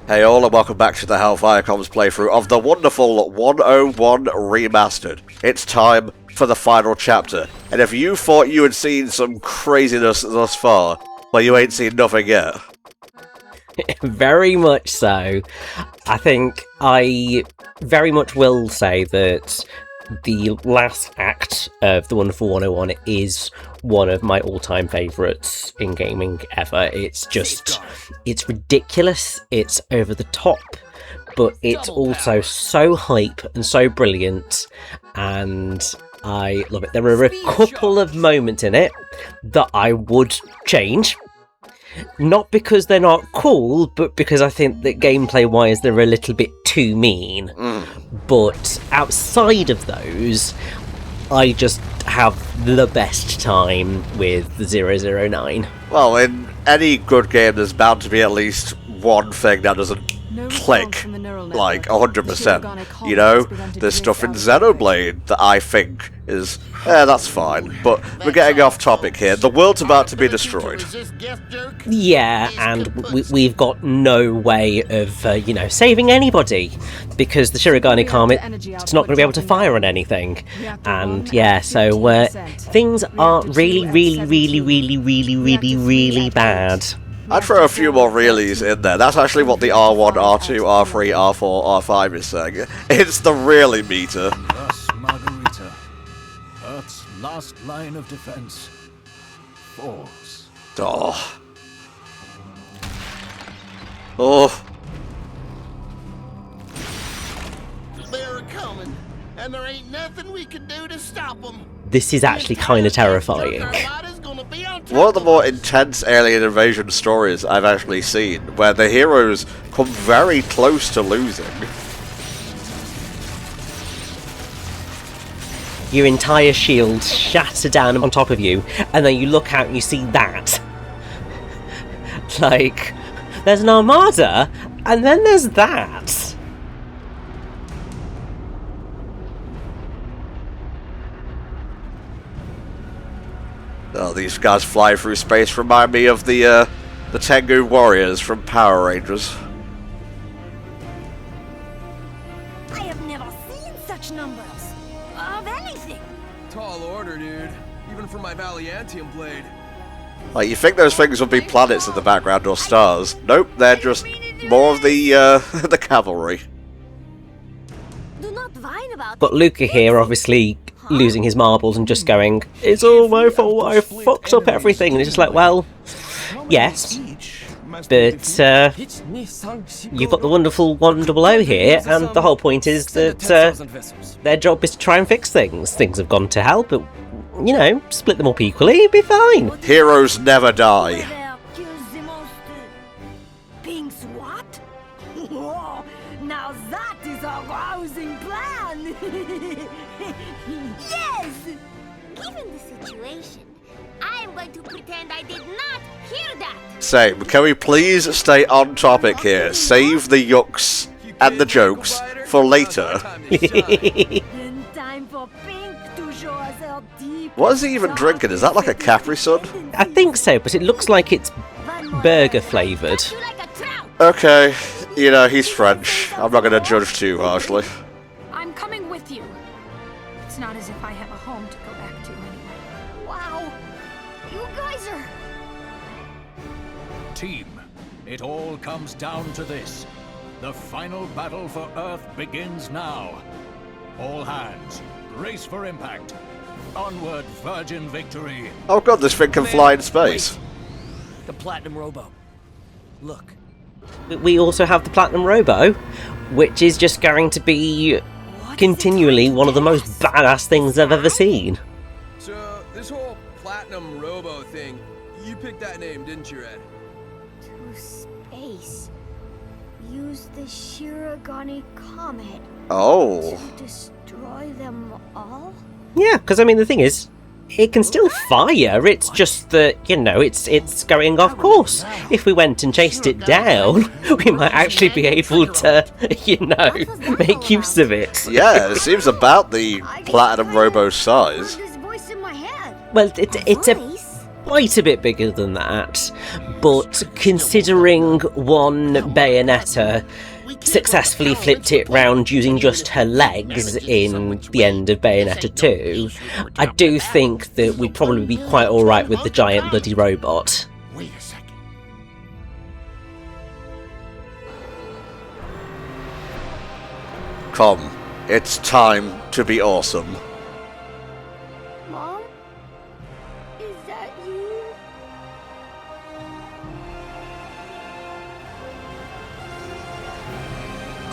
Hey all, and welcome back to the HellfireComms playthrough of the wonderful 101 Remastered. It's time for the final chapter, and if you thought you had seen some craziness thus far, well, you ain't seen nothing yet. Very much so. I think I very much will say that the last act of the Wonderful 101 is one of my all-time favourites in gaming ever. It's ridiculous, it's over the top, but it's also so hype and so brilliant, and I love it. There are a couple of moments in it that I would change. Not because they're not cool, but because I think that gameplay-wise they're a little bit too mean. But outside of those, I just have the best time with the 009. Well, in any good game there's bound to be at least one thing that doesn't click, like 100%. You know, there's stuff in Xenoblade that I think is, that's fine, but we're getting off topic here. The world's about to be destroyed. Yeah, and we've got no way of, saving anybody, because the Shirogane Comet is not going to be able to fire on anything. And yeah, so things are really, really, really, really, really, really, really bad. I'd throw a few more reallys in there. That's actually what the R1, R2, R3, R4, R5 is saying. It's the really meter. Thus, Margarita, Earth's last line of defense, falls. Oh. Oh. They're coming, and there ain't nothing we can do to stop them. This is actually kind of terrifying. One of the more intense alien invasion stories I've actually seen, where the heroes come very close to losing. Your entire shield shatter down on top of you, and then you look out and you see that. Like, there's an armada, and then there's that. Oh, these guys fly through space remind me of the Tengu warriors from Power Rangers. I have never seen such numbers of anything. Tall order, dude. Even for my Valiantium blade. Like, you think those things would be planets in the background or stars? Nope, they're just more of the the cavalry. Do not whine about But Luca here, obviously losing his marbles and just going, it's all my fault, I fucked up everything. And it's just like, well, yes, but you've got the wonderful 100 here, and the whole point is that their job is to try and fix things. Things have gone to hell, but, split them up equally, it'd be fine. Heroes never die. What? Now that is a rousing plan. Yes! Given the situation, I'm going to pretend I did not hear that. Same. Can we please stay on topic here? Save the yucks and the jokes for later. In time for Pink to show us her deep. What is he even drinking? Is that like a Capri Sun? I think so, but it looks like it's burger flavoured. You like a trout. Okay, he's French. I'm not going to judge too harshly. I'm coming with you. It's not as if I have a home to go back to anyway. Wow. You guys are. Team, it all comes down to this. The final battle for Earth begins now. All hands, brace for impact. Onward, Virgin Victory. Oh god, this thing can fly in space. The Platinum Robo. Look. We also have the Platinum Robo, which is just going to be continually one of the most badass things I've ever seen. So, this whole Platinum Robo thing, you picked that name, didn't you, Red? To space. Use the Shirogane Comet. Oh. To destroy them all? Yeah, because the thing is, it can still fire, it's just that, it's going off course. If we went and chased it down, we might actually be able to, make use of it. Yeah, it seems about the Platinum Robo's size. This voice in my head. Well, it's quite a bit bigger than that, but considering one Bayonetta successfully flipped it round using just her legs in the end of Bayonetta 2, I do think that we'd probably be quite alright with the giant bloody robot. Wait a second. Come, it's time to be awesome. Mom? Is that you?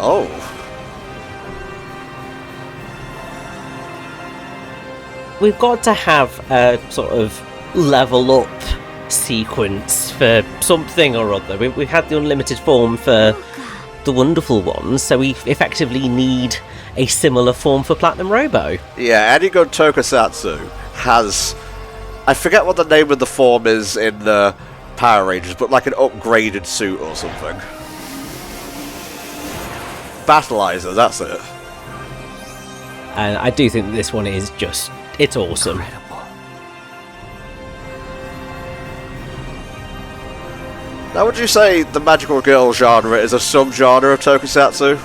Oh. We've got to have a sort of level up sequence for something or other. We've had the unlimited form for the wonderful ones, so we effectively need a similar form for Platinum Robo. Yeah, Enigo Tokusatsu has... I forget what the name of the form is in the Power Rangers, but like an upgraded suit or something. Battleizer, that's it. And I do think this one is just... it's awesome. Now, would you say the magical girl genre is a subgenre of Tokusatsu?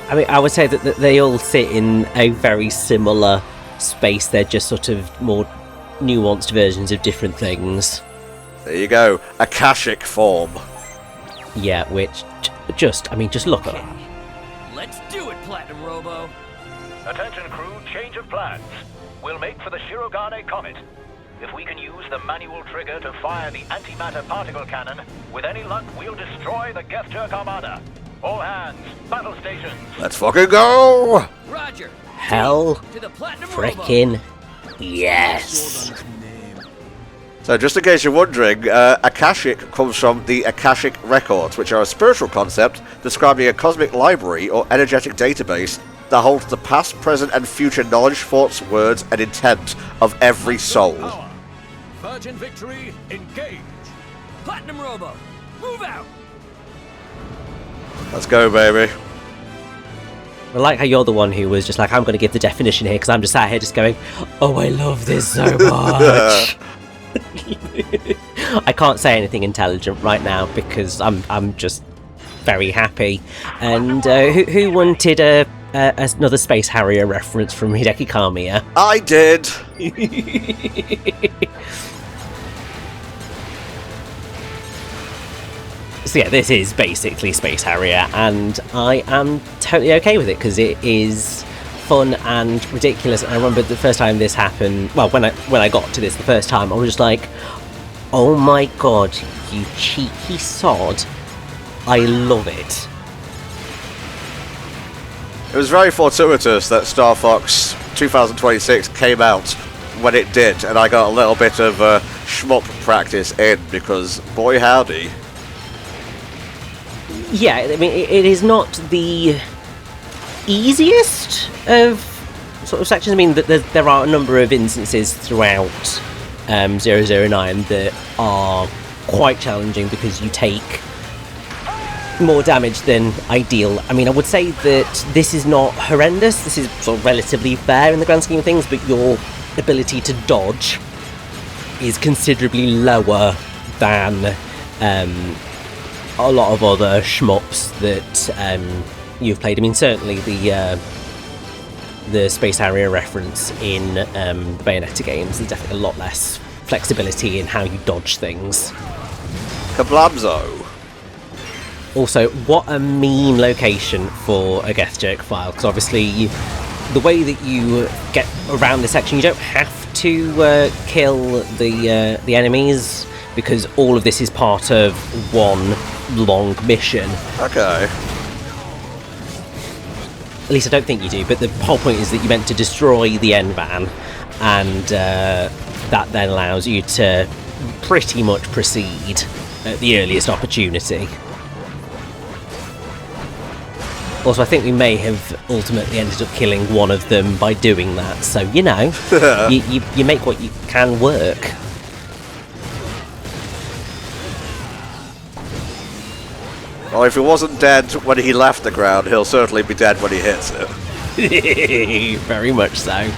I mean, I would say that they all sit in a very similar space. They're just sort of more nuanced versions of different things. There you go, Akashic form. Yeah, which just look at it. Let's do it, Platinum Robo. Attention crew, change of plans. We'll make for the Shirogane Comet. If we can use the manual trigger to fire the antimatter particle cannon, with any luck we'll destroy the Geth Jerk Armada. All hands, battle stations. Let's fucking go! Roger. Hell To the Platinum frickin' yes. So just in case you're wondering, Akashic comes from the Akashic Records, which are a spiritual concept describing a cosmic library or energetic database that holds the past, present and future knowledge, thoughts, words and intent of every soul. Power. Virgin Victory, engage. Platinum Robo, move out. Let's go, baby. I like how you're the one who was just like, I'm going to give the definition here, because I'm just sat here just going, oh, I love this so much. I can't say anything intelligent right now because I'm just very happy. And who wanted another Space Harrier reference from Hideki Kamiya? I did. So yeah, this is basically Space Harrier, and I am totally okay with it because it is fun and ridiculous. And I remember the first time this happened, well, when I got to this the first time, I was just like, oh my god, you cheeky sod. I love it. It was very fortuitous that Star Fox 2026 came out when it did, and I got a little bit of shmup practice in, because boy howdy. Yeah, I mean, it is not the easiest of sort of sections. I mean, there are a number of instances throughout 009 that are quite challenging because you take more damage than ideal. I mean, I would say that this is not horrendous. This is sort of relatively fair in the grand scheme of things, but your ability to dodge is considerably lower than a lot of other shmups that you've played. I mean, certainly the Space Harrier reference in Bayonetta games, there's definitely a lot less flexibility in how you dodge things. Kablabzo. Also, what a mean location for a Geth Jerk file, because obviously the way that you get around this section, you don't have to kill the enemies, because all of this is part of one long mission. Okay. At least I don't think you do, but the whole point is that you're meant to destroy the N-Van, and that then allows you to pretty much proceed at the earliest opportunity. Also, I think we may have ultimately ended up killing one of them by doing that, so, you know, you make what you can work. Well, if he wasn't dead when he left the ground, he'll certainly be dead when he hits it. Very much so.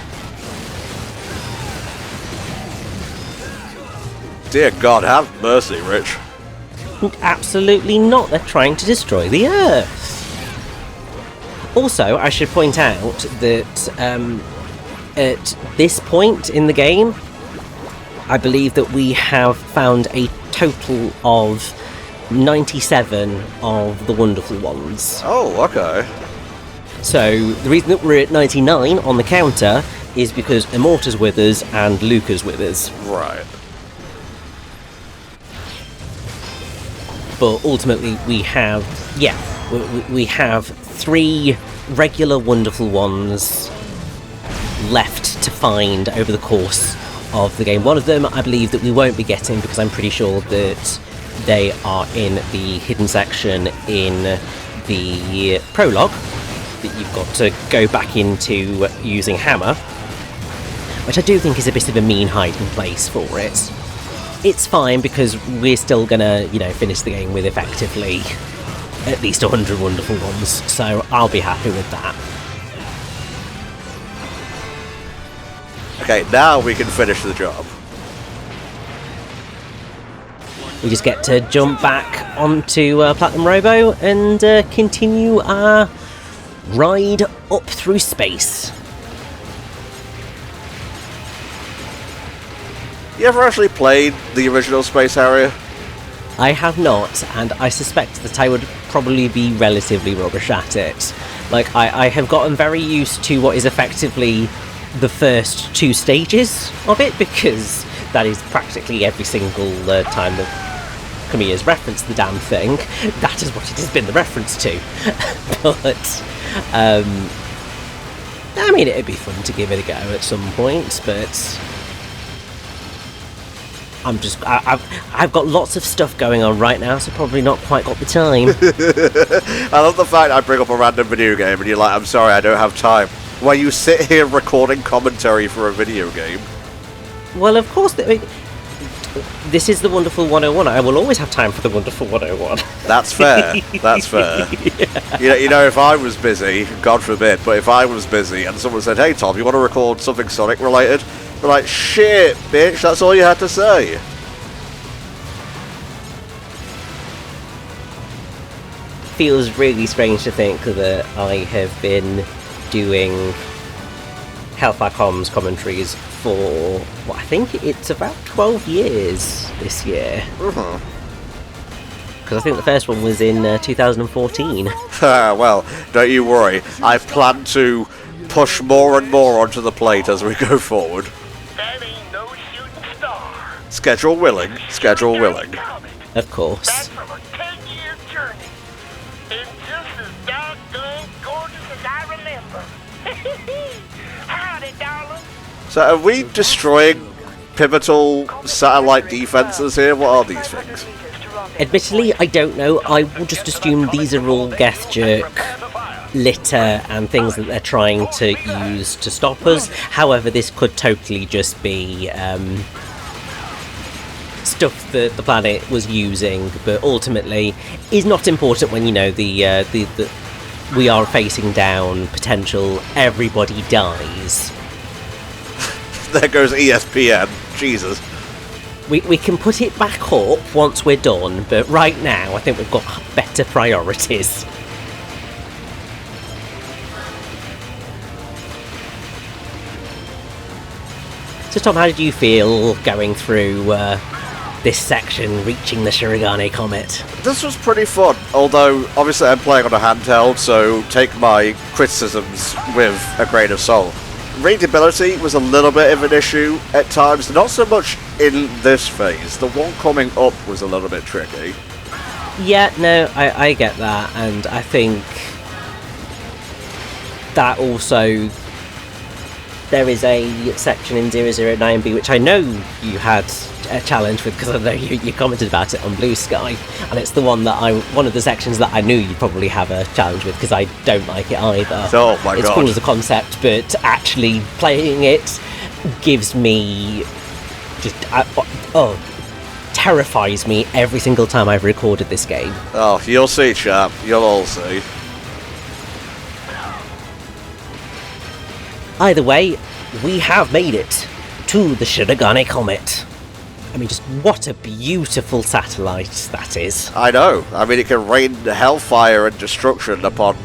Dear God, have mercy, Rich. Absolutely not. They're trying to destroy the Earth. Also, I should point out that at this point in the game, I believe that we have found a total of 97 of the wonderful ones. Oh, okay. So the reason that we're at 99 on the counter is because Immorta's with us and Luca's with us. Right. But ultimately we have, we have 3 regular wonderful ones left to find over the course of the game. One of them I believe that we won't be getting because I'm pretty sure that they are in the hidden section in the prologue that you've got to go back into using hammer, which I do think is a bit of a mean hiding place for it. It's fine because we're still gonna, finish the game with effectively at least 100 wonderful ones, so I'll be happy with that. Okay, now we can finish the job. We just get to jump back onto Platinum Robo and continue our ride up through space. You ever actually played the original Space Harrier? I have not, and I suspect that I would probably be relatively rubbish at it. Like, I have gotten very used to what is effectively the first 2 stages of it, because that is practically every single time that Kamiya's referenced the damn thing. That is what it has been the reference to. But, I mean, it'd be fun to give it a go at some point, but I've got lots of stuff going on right now, so probably not quite got the time. I love the fact I bring up a random video game and you're like, I'm sorry, I don't have time. While you sit here recording commentary for a video game. Well, of course, this is the Wonderful 101. I will always have time for the Wonderful 101. That's fair. That's fair. Yeah. If I was busy, God forbid, but if I was busy and someone said, hey Tom, you want to record something Sonic related? We're like, shit, bitch, that's all you had to say. Feels really strange to think that I have been doing HellfireComms commentaries for, I think it's about 12 years this year. Because I think the first one was in 2014. Well, don't you worry. I plan to push more and more onto the plate as we go forward. That ain't no shooting star. Schedule willing. Schedule willing. Of course. That's from a 10-year journey. It's just as doggone gorgeous as I remember. Howdy, darling. So are we destroying pivotal satellite defenses here? What are these things? Admittedly, I don't know. I will just assume these are all Geth Jerk, litter, and things that they're trying to use to stop us. However, this could totally just be stuff that the planet was using, but ultimately is not important when the we are facing down potential everybody dies. There goes ESPN. Jesus. We can put it back up once we're done, but right now I think we've got better priorities. So Tom, how did you feel going through this section, reaching the Shirogane Comet? This was pretty fun, although obviously I'm playing on a handheld, so take my criticisms with a grain of salt. Readability was a little bit of an issue at times, not so much in this phase. The one coming up was a little bit tricky. Yeah, no, I get that, and I think that also there is a section in 009B which I know you had a challenge with, because I know you commented about it on Bluesky, and it's the one of the sections that I knew you'd probably have a challenge with, because I don't like it either. Oh my god. It's cool as a concept, but actually playing it gives me just terrifies me every single time I've recorded this game. Oh, you'll see, chap. You'll all see. Either way, we have made it to the Shirogane Comet. I mean, just what a beautiful satellite that is. I know. I mean, it can rain hellfire and destruction upon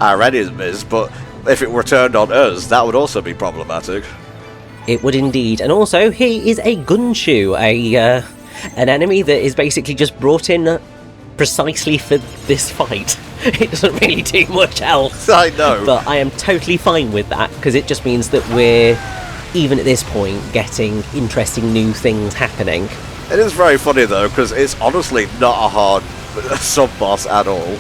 our enemies, but if it were turned on us, that would also be problematic. It would indeed. And also, he is a Gunshu, an enemy that is basically just brought in precisely for this fight. It doesn't really do much else. I know. But I am totally fine with that, because it just means that we're, even at this point, getting interesting new things happening. It is very funny, though, because it's honestly not a hard sub-boss at all.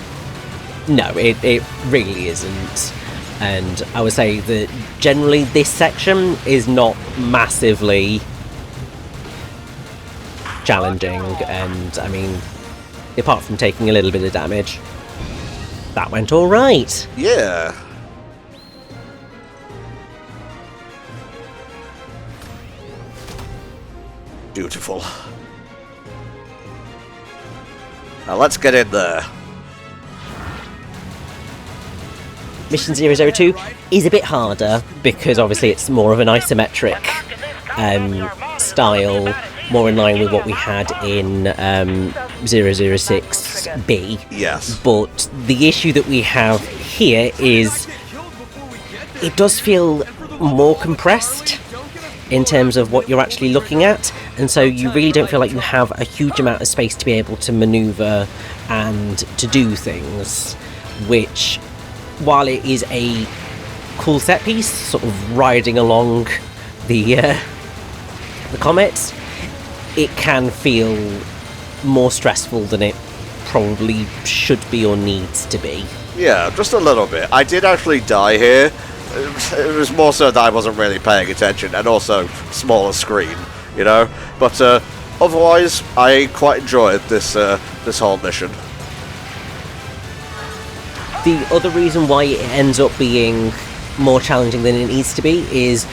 No, it really isn't. And I would say that generally this section is not massively challenging, and I mean, apart from taking a little bit of damage, that went alright. Yeah. Beautiful. Now let's get in there. Mission 002 is a bit harder because obviously it's more of an isometric style, more in line with what we had in 006B. Yes. But the issue that we have here is it does feel more compressed in terms of what you're actually looking at, and so you really don't feel like you have a huge amount of space to be able to maneuver and to do things, which, while it is a cool set piece, sort of riding along the comets, it can feel more stressful than it probably should be or needs to be. Yeah, just a little bit. I did actually die here. It was more so that I wasn't really paying attention, and also smaller screen, you know? But otherwise, I quite enjoyed this this whole mission. The other reason why it ends up being more challenging than it needs to be is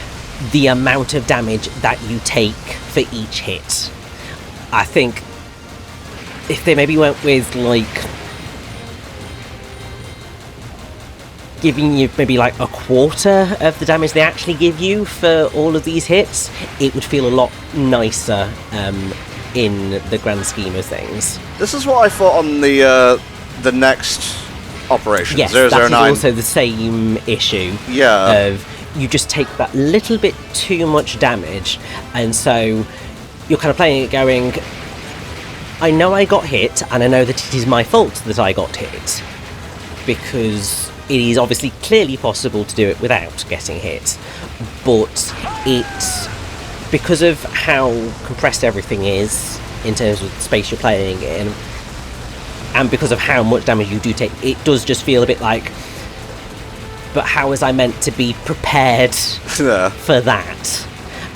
the amount of damage that you take for each hit. I think if they maybe went with, like, giving you maybe like a quarter of the damage they actually give you for all of these hits, it would feel a lot nicer in the grand scheme of things. This is what I thought on the next operation. Yes, 009. that is also the same issue. Yeah. Of you just take that little bit too much damage, and so you're kind of playing it going, I know I got hit, and I know that it is my fault that I got hit, because it is obviously clearly possible to do it without getting hit, but it's because of how compressed everything is in terms of the space you're playing in, and because of how much damage you do take, it does just feel a bit like, but how was I meant to be prepared for that?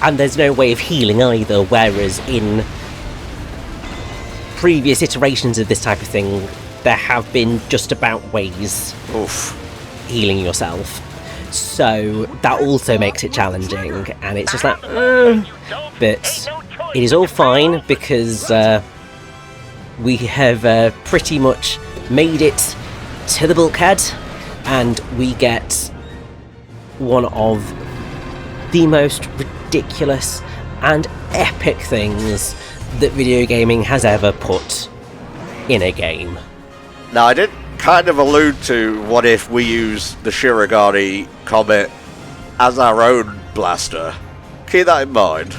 And there's no way of healing either, whereas in previous iterations of this type of thing, there have been just about ways of healing yourself. So that also makes it challenging, and it's just like, but it is all fine because we have pretty much made it to the bulkhead, and we get one of the most ridiculous and epic things that video gaming has ever put in a game. Now, I did kind of allude to what if we use the Shirogane Comet as our own blaster. Keep that in mind.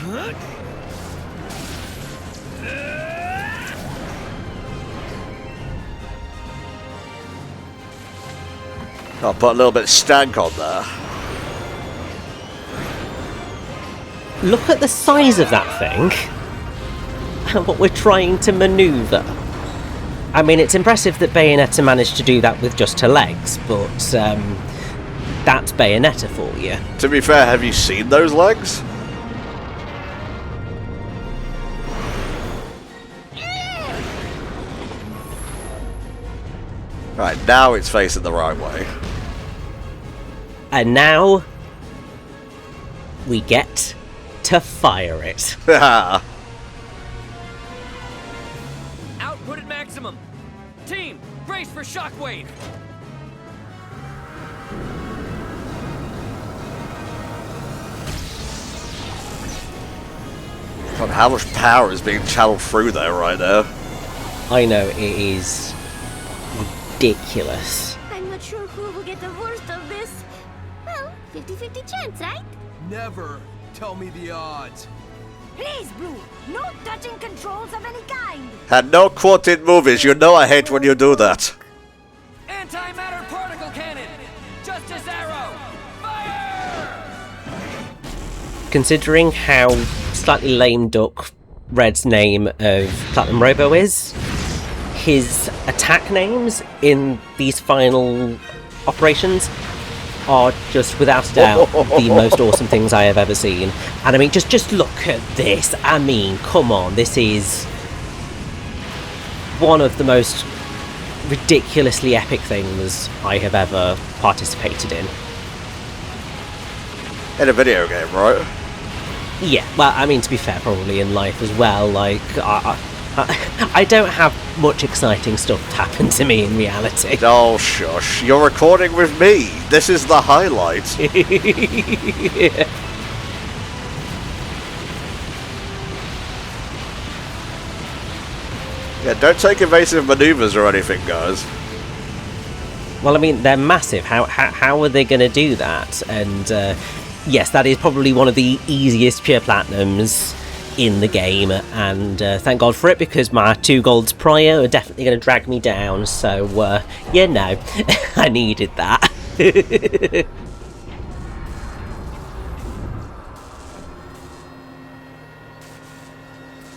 I'll put a little bit of stank on there. Look at the size of that thing and what we're trying to maneuver. I mean, it's impressive that Bayonetta managed to do that with just her legs, but that's Bayonetta for you. To be fair, have you seen those legs? Right, now it's facing the right way. And now we get to fire it. Output at maximum. Team, brace for shockwave. God, how much power is being channeled through there right now? I know, it is ridiculous. I'm not sure who will get the worst of this. Well, 50-50 chance, right? Never tell me the odds. Please, Blue, no touching controls of any kind. And no quoted movies, you know I hate when you do that. Antimatter particle cannon! Justice arrow! Fire! Considering how slightly lame duck Red's name of Platinum Robo is, his attack names in these final operations are just without a doubt the most awesome things I have ever seen. And I mean, just look at this. I mean, come on, this is one of the most ridiculously epic things I have ever participated in. In a video game, right? Yeah, well, I mean, to be fair, probably in life as well. Like, I don't have much exciting stuff happen to me in reality. Oh, shush. You're recording with me. This is the highlight. Yeah. Yeah, don't take evasive maneuvers or anything, guys. Well, I mean, they're massive. How are they going to do that? And yes, that is probably one of the easiest pure platinums in the game, and thank God for it, because my 2 golds prior are definitely going to drag me down. So yeah, no, I needed that.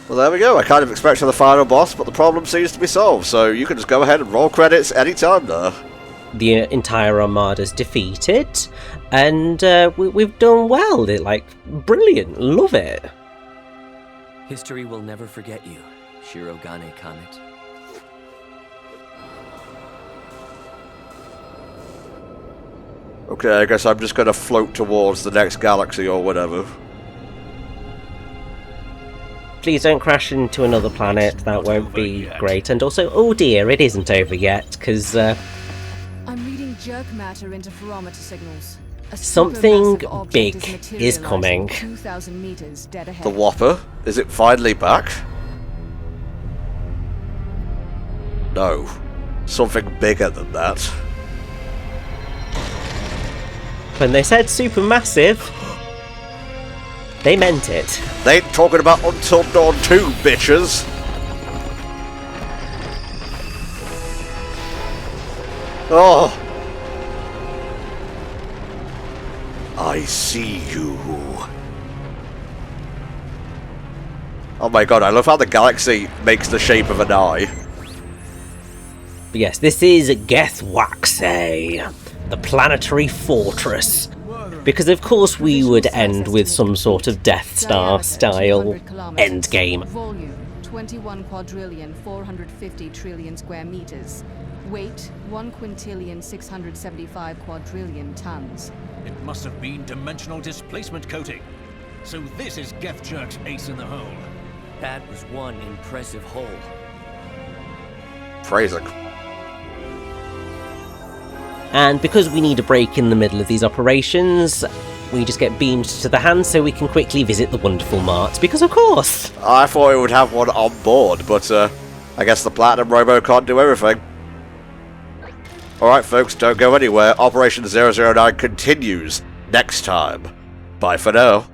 Well, there we go. I kind of expected the final boss, but the problem seems to be solved, so you can just go ahead and roll credits anytime now. The entire armada's defeated, and we've done well. They're like brilliant, love it. History will never forget you, Shirogane Comet. Okay, I guess I'm just going to float towards the next galaxy or whatever. Please don't crash into another planet, that won't be great. And also, oh dear, it isn't over yet, because I'm reading jerk matter interferometer signals. something big is coming. 2,000 meters dead ahead. The Whopper? Is it finally back? No. Something bigger than that. When they said supermassive, they meant it. They ain't talking about Until Dawn 2, bitches! Oh! I see you. Oh my god, I love how the galaxy makes the shape of an eye. But yes, this is Gethwaxe, the planetary fortress. Because of course we would end with some sort of Death Star style endgame. Volume 21 quadrillion 450 trillion square meters. Weight 1 quintillion 675 quadrillion tons. It must have been dimensional displacement coating. So this is Gethjerk's ace in the hole. That was one impressive hole. Phrasing. And because we need a break in the middle of these operations, we just get beamed to the hand so we can quickly visit the wonderful mart. Because of course! I thought we would have one on board, but I guess the Platinum Robo can't do everything. Alright folks, don't go anywhere. Operation 009 continues next time. Bye for now.